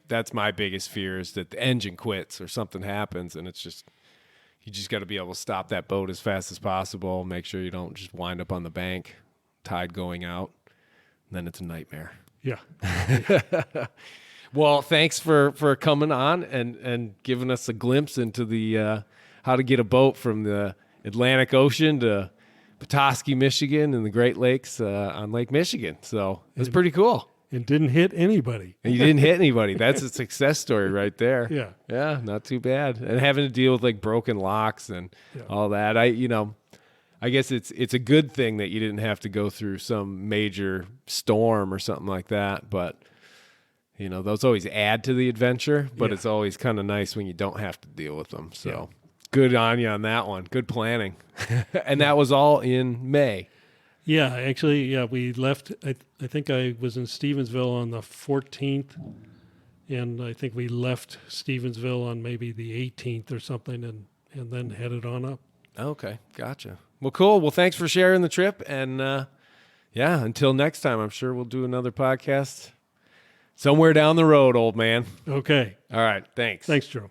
that's my biggest fear is that the engine quits or something happens, and it's just, you just got to be able to stop that boat as fast as possible. Make sure you don't just wind up on the bank, tide going out. Then it's a nightmare. Yeah. Well, thanks for coming on and giving us a glimpse into the how to get a boat from the Atlantic Ocean to Petoskey, Michigan, and the Great Lakes on Lake Michigan. So it's pretty cool. And didn't hit anybody. And you didn't hit anybody. That's a success story right there. Yeah. Yeah, not too bad. And having to deal with like broken locks and all that. I guess it's a good thing that you didn't have to go through some major storm or something like that. But, those always add to the adventure. But it's always kind of nice when you don't have to deal with them. So good on you on that one. Good planning. And that was all in May. Yeah, actually, we left. I think I was in Stevensville on the 14th, and I think we left Stevensville on maybe the 18th or something, and then headed on up. Okay, gotcha. Well, cool. Well, thanks for sharing the trip, and until next time, I'm sure we'll do another podcast somewhere down the road, old man. Okay. All right, thanks. Thanks, Joe.